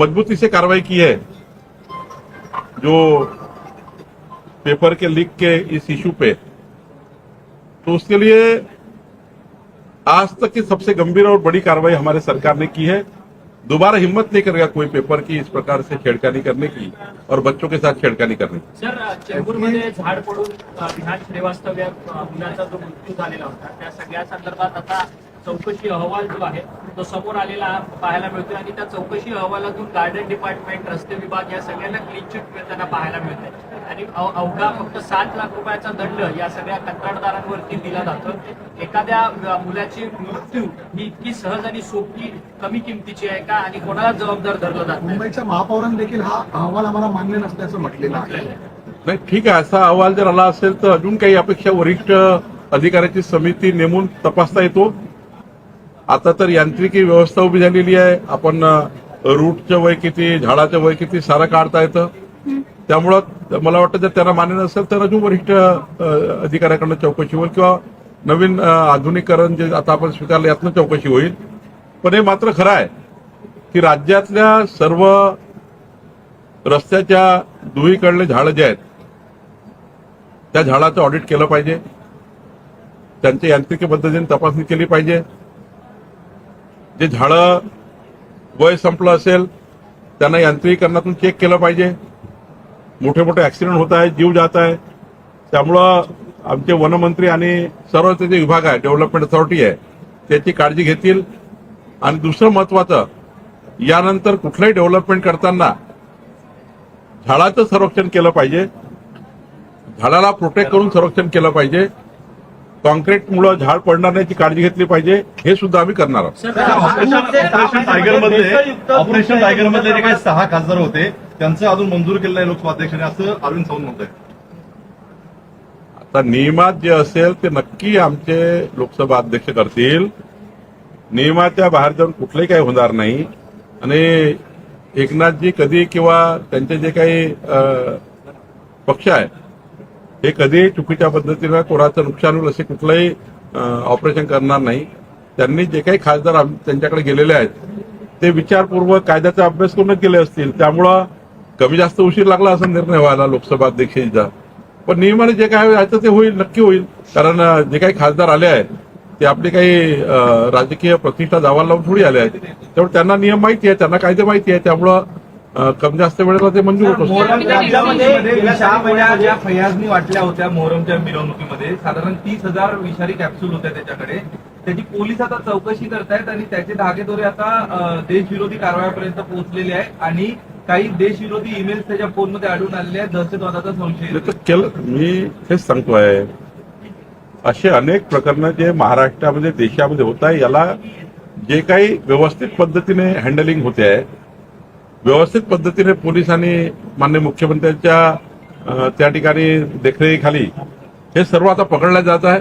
मजबूती से कार्रवाई की है जो पेपर के लीक के इस इशू पे, तो उसके लिए आज तक की सबसे गंभीर और बड़ी कार्रवाई हमारे सरकार ने की है। दोबारा हिम्मत नहीं करेगा कोई पेपर की इस प्रकार से छेड़खानी करने की और बच्चों के साथ छेड़खानी करने की। सर, चेंबूरमध्ये झाड पडून विधान श्रीवास्तव या मुलाचा जो मृत्यू झालेला होता त्या सगळ्या संदर्भात आता चौकशी अहवाल जो आहे तो समोर आलेला पाहायला मिळतोय आणि त्या चौकशी अहवालातून गार्डन डिपार्टमेंट, रस्ते विभाग या सगळ्यांना क्लीन चिट मिळताना पाहायला मिळते आणि अवघा फक्त 7 लाख रुपयाचा दंड या सगळ्या कंत्राटदारांवरती दिला जातो। एखाद्या मुलाची मृत्यू ही इतकी सहज आणि सोपी कमी किमतीची आहे का आणि कोणाला जबाबदार धरलं जात? मुंबईच्या महापौरांनी देखील हा अहवाल आम्हाला मान्य नसल्याचं म्हटलेलं आहे। नाही, ठीक आहे, असा अहवाल जर आला असेल तर अजून काही अपेक्षा वरिष्ठ अधिकाऱ्याची समिती नेमून तपासता येतो। आता तर यांत्रिकी व्यवस्था उभी झालेली आहे, आपण रूटचं वय किती, झाडाचं वय किती सारं काढता येतं। त्यामुळं मला वाटतं जर त्यांना मान्य नसेल तर अजून वरिष्ठ अधिकाऱ्याकडनं चौकशी होईल किंवा नवीन आधुनिकीकरण जे आता आपण स्वीकारलं यातनं चौकशी होईल। पण हे मात्र खरं आहे की राज्यातल्या सर्व रस्त्याच्या दुहीकडले झाडं जे आहेत त्या झाडाचं ऑडिट केलं पाहिजे, त्यांच्या यांत्रिकी पद्धतीने तपासणी केली पाहिजे। जे झाडं वय संपलं असेल त्यांना यांत्रिकीकरणातून चेक केलं पाहिजे। मोठे मोठे ऍक्सिडेंट होत आहेत, जीव जात आहे, त्यामुळं आमचे वनमंत्री आणि सर्व ते जे विभाग आहे, डेव्हलपमेंट अथॉरिटी आहे, त्याची काळजी घेतील। आणि दुसरं महत्वाचं, यानंतर कुठलंही डेव्हलपमेंट करताना झाडाचं संरक्षण केलं पाहिजे, झाडाला प्रोटेक्ट करून संरक्षण केलं पाहिजे, कॉन्क्रीटमुळे झाड पडणार नाही याची काळजी घेतली पाहिजे, हे सुद्धा आम्ही करणार आहोत। ऑपरेशन टायगरमधले जे काही 6 खासदार होते त्यांचं अजून मंजूर केलं नाही लोकसभा अध्यक्षांनी, असं अरविंद सावंत म्हणत आहेत। आता नियमात जे असेल ते नक्की आमचे लोकसभा अध्यक्ष करतील। नियमाच्या बाहेर जाऊन कुठलंही काही होणार नाही। आणि एकनाथजी कधी किंवा त्यांचे जे काही पक्ष आहे हे कधी चुकीच्या पद्धतीनं कोणाचं नुकसान होईल असे कुठलंही ऑपरेशन करणार नाही। त्यांनी जे काही खासदार त्यांच्याकडे गेलेले आहेत ते विचारपूर्वक कायद्याचा अभ्यास करूनच गेले असतील, त्यामुळं कमी जास्त उशीर लागला असा निर्णय व्हायला लोकसभा अध्यक्षांचा। पण नियमाने जे काय व्हायचं ते होईल, नक्की होईल। कारण जे काही खासदार आले आहेत ते आपली काही राजकीय प्रतिष्ठा दावाला लावून थोडी आले आहेत, त्यामुळे त्यांना नियम माहिती आहे, त्यांना कायदे माहिती आहे, त्यामुळं कमी जास्त वेळेला ते मंजूर होत असतं। गेल्या 6 महिन्यात ज्या फयाजनी वाटल्या होत्या मोहरमच्या मिरवणुकीमध्ये साधारण 30,000 विषारी कॅप्सूल होत्या त्याच्याकडे, त्याची पोलीस आता चौकशी करतायत आणि त्याचे धागेदोरे आता देशविरोधी कारवायापर्यंत पोहोचलेले आहेत आणि काही देशविरोधी ईमेल्स त्याच्या फोनमध्ये आढळून आलेले आहेत। दहशतवादाचा संशय मी हेच सांगतोय, असे अनेक प्रकरणं जे महाराष्ट्रामध्ये देशामध्ये होत आहे, याला जे काही व्यवस्थित पद्धतीने हँडलिंग होते आहे, व्यवस्थित पद्धतीने पोलिसांनी माननीय मुख्यमंत्र्यांच्या त्या ठिकाणी देखरेखीखाली हे सर्व आता पकडलं जात आहे।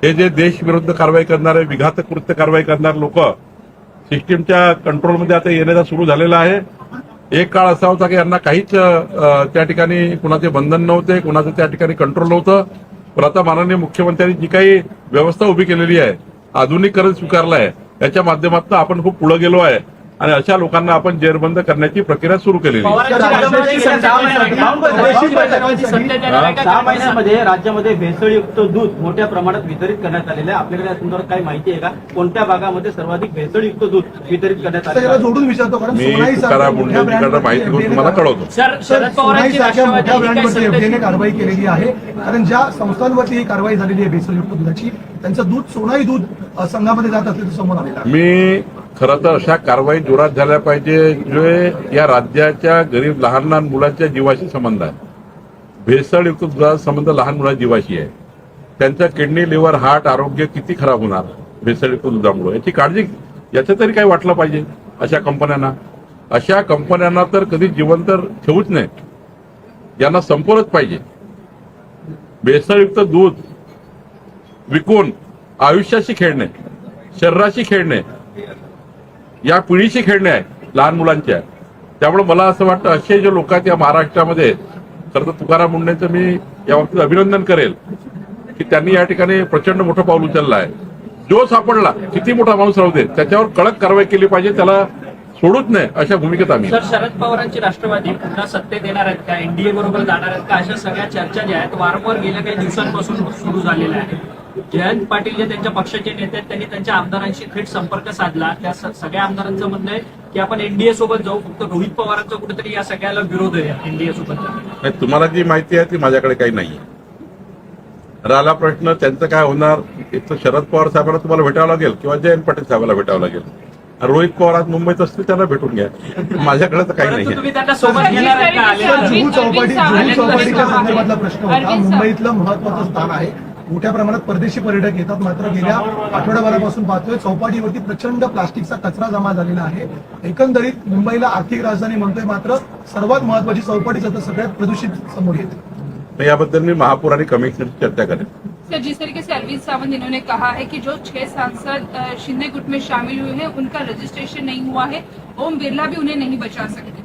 हे जे देशविरुद्ध कारवाई करणारे, विघातक कृत्य कारवाई करणारे लोक सिस्टीमच्या कंट्रोलमध्ये आता येण्याचा सुरू झालेला आहे। एक काळ असा होता की यांना काहीच त्या ठिकाणी कुणाचे बंधन नव्हते, कुणाचं त्या ठिकाणी कंट्रोल नव्हतं। पण आता माननीय मुख्यमंत्र्यांनी जी काही व्यवस्था उभी केलेली आहे, आधुनिकीकरण स्वीकारलं आहे, याच्या माध्यमातून आपण खूप पुढे गेलो आहे आणि अशा लोकांना आपण जेरबंद करण्याची प्रक्रिया सुरू केलेली आहे। 6 महिन्यामध्ये राज्यामध्ये भेसळयुक्त दूध मोठ्या प्रमाणात वितरित करण्यात आलेलं आहे। आपल्याकडे या संदर्भात काही माहिती आहे का? कोणत्या भागामध्ये सर्वाधिक भेसळयुक्त दूध वितरित करण्यात आले? त्याला जोडून विचारतो, कारण मी तुकाराम मुंढेंकडे माहिती घेऊन तुम्हाला कळवतो। सोनाईसारख्या मोठ्या ब्रँडवरती एफडीएने कारवाई केलेली आहे, कारण ज्या संस्थांवरती ही कारवाई झालेली आहे भेसळयुक्त दुधाची, त्यांचं दूध सोनाई दूध संघामध्ये जात असल्याचं समोर आलेलं आहे। मी खरं तर अशा कारवाई जोरात झाल्या पाहिजे जे या राज्याच्या गरीब लहान लहान मुलांच्या जीवाशी संबंध आहे। भेसळयुक्त दुधाचा संबंध लहान मुलांच्या जीवाशी आहे। त्यांचं किडनी, लिव्हर, हार्ट आरोग्य किती खराब होणार भेसळयुक्त दुधामुळे, याची काळजी याचं तरी काही वाटलं पाहिजे अशा कंपन्यांना। अशा कंपन्यांना तर कधी जिवंत ठेवूच नाही, यांना संपवलंच पाहिजे। भेसळयुक्त दूध विकून आयुष्याशी खेळणे, शरीराशी खेळणे, या पिढीशी खेळणे आहे लहान मुलांच्या। त्यामुळे मला असं वाटतं असे जे लोक आहेत या महाराष्ट्रामध्ये, खरं तर तुकाराम मुंढेंचं मी या बाबतीत अभिनंदन करेल की त्यांनी या ठिकाणी प्रचंड मोठं पाऊल उचललं आहे। जो सापडला, किती मोठा माणूस राहू दे, त्याच्यावर कडक कारवाई केली पाहिजे, त्याला सोडूच नाही अशा भूमिकेत आम्ही सर, शरद पवारांची राष्ट्रवादी पुन्हा सत्तेत येणार आहेत का, एनडीए बरोबर जाणार आहेत का, अशा सगळ्या चर्चा ज्या आहेत वारंवार गेल्या काही दिवसांपासून सुरू झालेल्या आहेत. जयंत पाटील जे त्यांच्या पक्षाचे नेते आहेत त्यांनी त्यांच्या आमदारांशी थेट संपर्क साधला. त्या सगळ्या आमदारांचं म्हणणं आहे की आपण एनडीए सोबत जाऊ, फक्त रोहित पवारांचा कुठेतरी या सगळ्याला विरोध आहे एनडीए सोबत. नाही, तुम्हाला जी माहिती आहे ती माझ्याकडे काही नाहीये. राहिला प्रश्न त्यांचं काय होणार, एक तर शरद पवार साहेबांना तुम्हाला भेटावं लागेल किंवा जयंत पाटील साहेबांना भेटावं लागेल. रोहित पवार आज मुंबईत असतील त्यांना भेटून घ्या. माझ्याकडे तर काही परंतु नाहीये. तुम्ही त्यांना सोबत घेणार आहेत का आल्यानंतर? जुहू चौपाटीच्या संदर्भातला प्रश्न होता. मुंबईतलं महत्वाचं स्थान आहे. मोठ्या प्रमाणात परदेशी पर्यटक येतात, मात्र गेल्या आठवड्याभरापासून पाहतोय चौपाटीवरती प्रचंड प्लास्टिकचा कचरा जमा झालेला आहे. एकंदरीत मुंबईला आर्थिक राजधानी म्हणतोय, मात्र सर्वात महत्वाची चौपाटीच आता सगळ्यात प्रदूषित समोर येते. याबद्दल मी महापौर आणि कमिशनरची चर्चा करेन. सर, जिस तरीके से अरविंद सावंत इन्होंने कहा है कि जो 6 सांसद शिंदे गुट में शामिल हुए हैं उनका रजिस्ट्रेशन नहीं हुआ है, ओम बिरला भी उन्हें नहीं बचा सकते.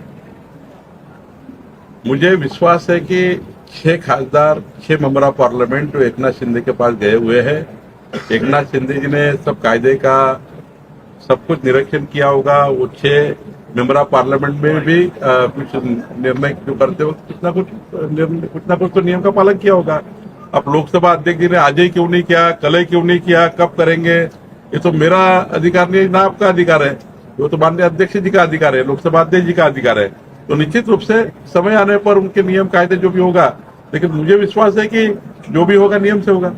मुझे विश्वास है कि 6 खासदार 6 मेंबर ऑफ पार्लियामेंट जो एकनाथ शिंदे के पास गए हुए हैं. एकनाथ शिंदे जी ने सब कायदे का सब कुछ निरीक्षण किया होगा. वो 6 मेंबर ऑफ पार्लियामेंट में भी कुछ निर्णय जो करते वक्त कुछ ना कुछ तो नियम का पालन किया होगा. अब लोकसभा अध्यक्ष जी ने आज ही क्यों नहीं किया, कल ही क्यों नहीं किया, कब करेंगे, ये तो मेरा अधिकार नहीं ना आपका अधिकार है. वो तो माननीय अध्यक्ष जी का अधिकार है, लोकसभा अध्यक्ष जी का अधिकार है. तो निश्चित रूप से समय आने पर उनके नियम कायदे जो भी होगा, लेकिन मुझे विश्वास है कि जो भी होगा नियम से होगा.